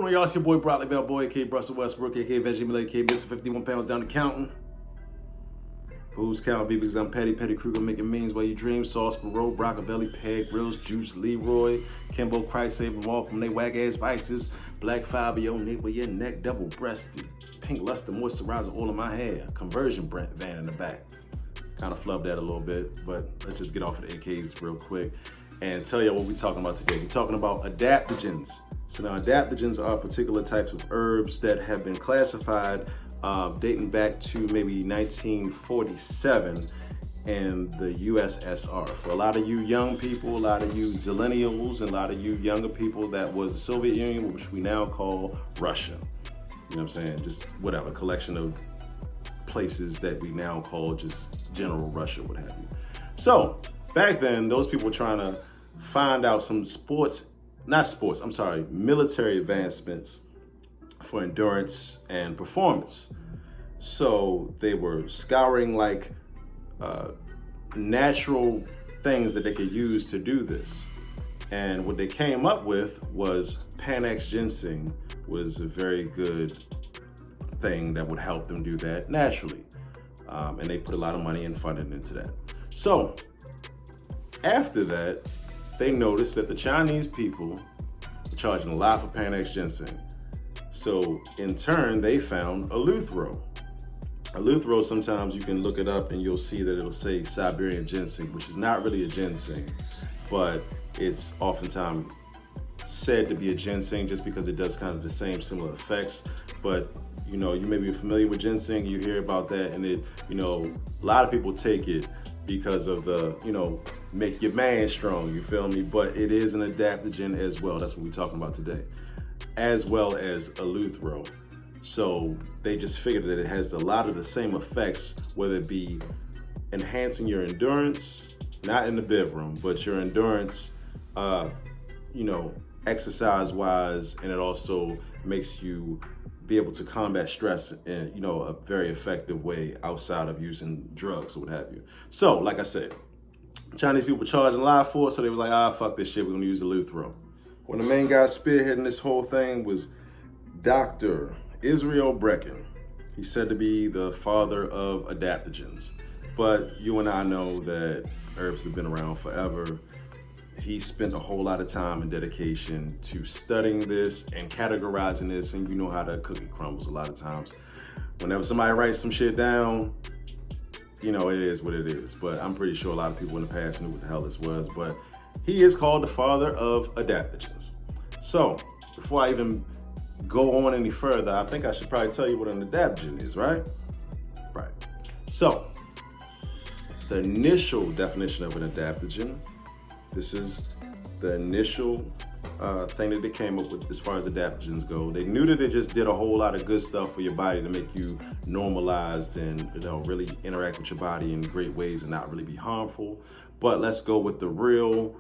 going on, y'all? It's your boy Broccoli Bell Boy, aka Russell Westbrook, aka Veggie Malay, aka Mr. 51 pounds down to counting. Who's counting me because I'm Petty Kruger making means while you dream. Sauce, Barreau, Broccabelly, Peg, Grills, Juice, Leroy, Kimbo, Christ save them all from they whack ass vices. Black Fabio, Nate with your neck, double breasted. Pink luster, moisturizer all in my hair. Conversion van in the back. Kind of flubbed that a little bit, but let's just get off of the AKs real quick and tell you what we're talking about today. We're talking about adaptogens. So now adaptogens are particular types of herbs that have been classified dating back to maybe 1947 in the USSR. For a lot of you young people, a lot of you zillennials, and a lot of you younger people, that was the Soviet Union, which we now call Russia. You know what I'm saying? Just whatever, collection of places that we now call just general Russia, what have you. So back then, those people were trying to find out some military advancements for endurance and performance. So they were scouring like natural things that they could use to do this. And what they came up with was Panax ginseng was a very good thing that would help them do that naturally. And they put a lot of money and funding into that. So after that, they noticed that the Chinese people were charging a lot for Panax ginseng. So in turn, they found Eleuthero. Eleuthero, sometimes you can look it up and you'll see that it'll say Siberian ginseng, which is not really a ginseng, but it's oftentimes said to be a ginseng just because it does kind of the same similar effects. But you know, you may be familiar with ginseng, you hear about that, and it, you know, a lot of people take it because of the, you know, make your man strong, you feel me? But it is an adaptogen as well. That's what we're talking about today, as well as Eleuthero. So they just figured that it has a lot of the same effects, whether it be enhancing your endurance, not in the bedroom, but your endurance, you know, exercise-wise, and it also makes you be able to combat stress in, you know, a very effective way outside of using drugs or what have you. So, like I said, Chinese people charging a lot for it, so they were like, fuck this shit, we're gonna use Eleuthero. One of the main guys spearheading this whole thing was Dr. Israel Brecken. He's said to be the father of adaptogens, but you and I know that herbs have been around forever. He spent a whole lot of time and dedication to studying this and categorizing this, and you know how the cookie crumbles a lot of times. Whenever somebody writes some shit down, you know, it is what it is. But I'm pretty sure a lot of people in the past knew what the hell this was, but he is called the father of adaptogens. So before I even go on any further, I think I should probably tell you what an adaptogen is, right? Right. So the initial definition of an adaptogen, this is the initial thing that they came up with as far as adaptogens go. They knew that it just did a whole lot of good stuff for your body to make you normalized and, you know, really interact with your body in great ways and not really be harmful. But let's go with the real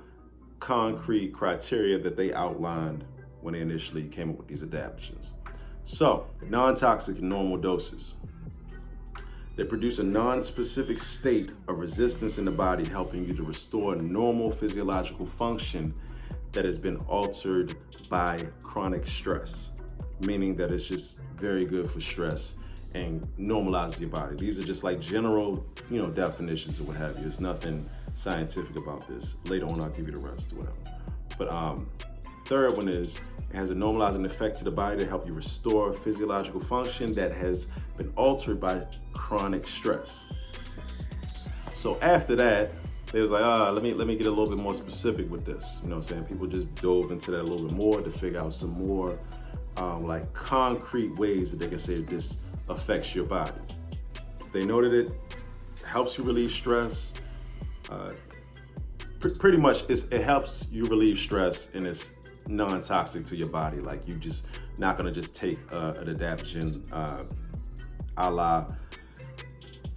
concrete criteria that they outlined when they initially came up with these adaptogens. So, non-toxic in normal doses. They produce a non-specific state of resistance in the body, helping you to restore normal physiological function that has been altered by chronic stress, meaning that it's just very good for stress and normalizes your body. These are just like general, you know, definitions or what have you. There's nothing scientific about this. Later on, I'll give you the rest or whatever. But third one is, it has a normalizing effect to the body to help you restore physiological function that has been altered by chronic stress. So after that, they was like, let me get a little bit more specific with this. You know what I'm saying? People just dove into that a little bit more to figure out some more like concrete ways that they can say this affects your body. They know that it helps you relieve stress. Pretty much it helps you relieve stress, and it's non-toxic to your body. Like, you just not gonna just take an adaptogen a la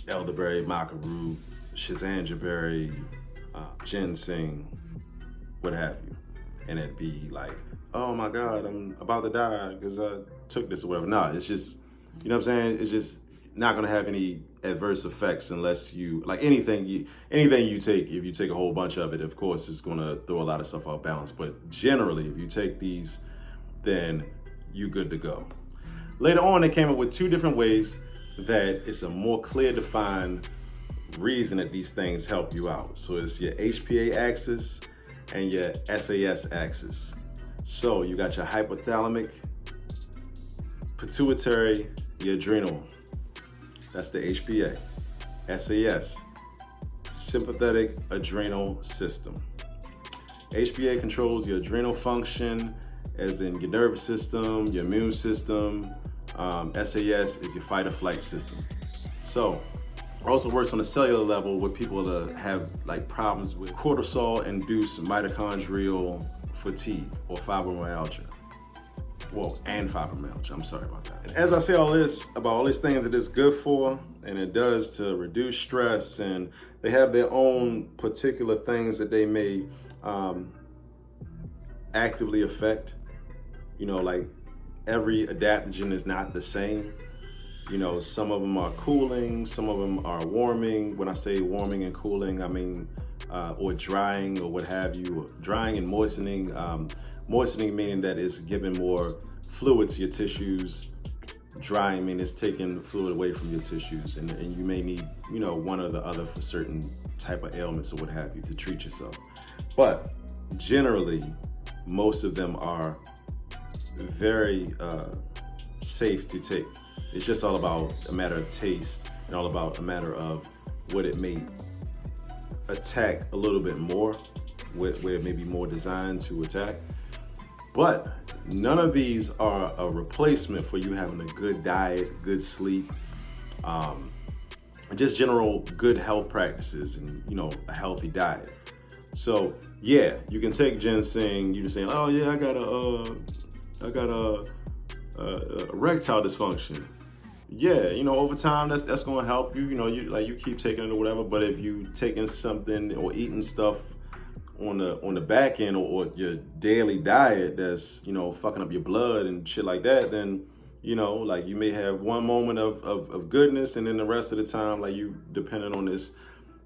elderberry, Maca Root, schizandra, ginseng, what have you, and it be like, oh my God, I'm about to die because I took this or whatever. No, it's just, you know what I'm saying? It's just not gonna have any adverse effects unless you, like anything you take, if you take a whole bunch of it, of course, it's gonna throw a lot of stuff off balance. But generally, if you take these, then you good to go. Later on, they came up with 2 different ways that it's a more clear defined reason that these things help you out. So it's your HPA axis and your SAS axis. So you got your hypothalamic, pituitary, your adrenal. That's the HPA. SAS, sympathetic adrenal system. HPA controls your adrenal function, as in your nervous system, your immune system. SAS is your fight or flight system. So it also works on a cellular level with people that have like problems with cortisol-induced mitochondrial fatigue or fibromyalgia. Well, and fibromyalgia, I'm sorry about that. And as I say all this about all these things that it's good for, and it does to reduce stress, and they have their own particular things that they may actively affect. You know, like every adaptogen is not the same. You know, some of them are cooling, some of them are warming. When I say warming and cooling, I mean, or drying or what have you. Drying and moistening. Moistening meaning that it's giving more fluid to your tissues. Drying meaning it's taking fluid away from your tissues. And you may need, you know, one or the other for certain type of ailments or what have you to treat yourself. But generally, most of them are very safe to take. It's just all about a matter of taste and all about a matter of what it may attack a little bit more, where it may be more designed to attack. But none of these are a replacement for you having a good diet, good sleep, just general good health practices and, you know, a healthy diet. So yeah, you can take ginseng. You just saying, oh yeah, I got a erectile dysfunction. Yeah, you know, over time that's gonna help you. You know, you keep taking it or whatever. But if you taking something or eating stuff on the back end or your daily diet that's, you know, fucking up your blood and shit like that, then, you know, like you may have one moment of goodness, and then the rest of the time, like you depending on this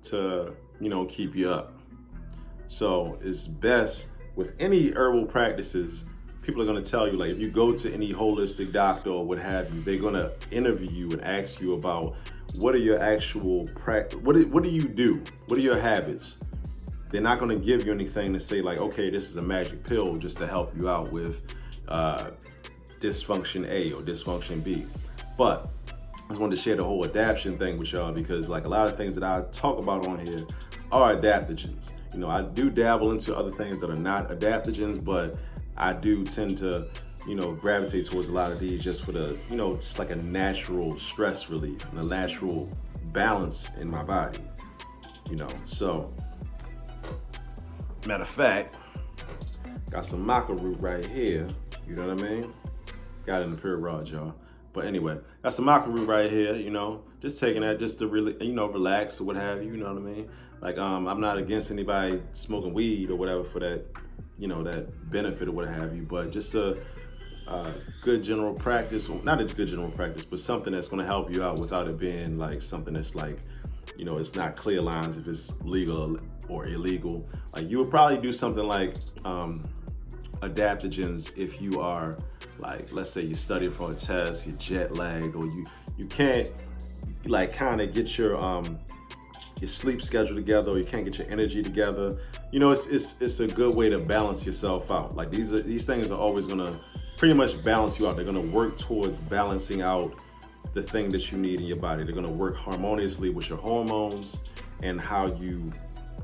to, you know, keep you up. So it's best with any herbal practices. People are going to tell you, like, if you go to any holistic doctor or what have you, they're going to interview you and ask you about what are your actual practice, what do you do? What are your habits? They're not going to give you anything to say like, okay, this is a magic pill just to help you out with dysfunction A or dysfunction B. But I just wanted to share the whole adaptation thing with y'all, because like a lot of things that I talk about on here are adaptogens. You know, I do dabble into other things that are not adaptogens, but I do tend to, you know, gravitate towards a lot of these just for the, you know, just like a natural stress relief and a natural balance in my body, you know. So, matter of fact, got some Maca Root right here, you know what I mean? Got it in the pure raw, y'all. But anyway, got some Maca Root right here, you know, just taking that just to really, you know, relax or what have you, you know what I mean? Like, I'm not against anybody smoking weed or whatever for that, you know, that benefit or what have you, but just a good general practice, not a good general practice, but something that's gonna help you out without it being like something that's like, you know, it's not clear lines if it's legal or illegal. Like you would probably do something like adaptogens if you are like, let's say you're studying for a test, you're jet lagged, or you can't like kind of get your sleep schedule together, or you can't get your energy together. You know, it's a good way to balance yourself out. Like these things are always gonna pretty much balance you out. They're gonna work towards balancing out the thing that you need in your body. They're gonna work harmoniously with your hormones and how you,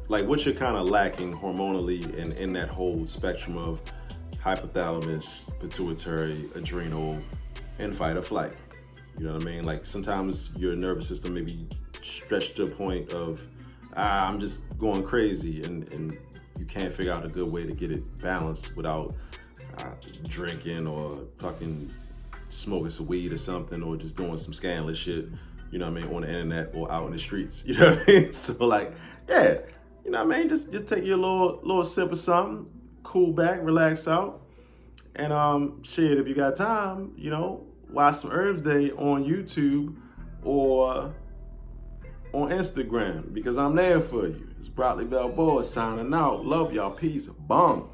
like what you're kind of lacking hormonally and in that whole spectrum of hypothalamus, pituitary, adrenal, and fight or flight. You know what I mean? Like sometimes your nervous system may be stretched to a point of, I'm just going crazy, and you can't figure out a good way to get it balanced without drinking or fucking smoking some weed or something, or just doing some scandalous shit, you know what I mean, on the internet or out in the streets, you know what I mean? So like, yeah, you know what I mean? Just take your little sip of something, cool back, relax out, and shit, if you got time, you know, watch some Herbsday on YouTube or on Instagram, because I'm there for you. It's Broccoli Balboa signing out. Love y'all. Peace. Bong.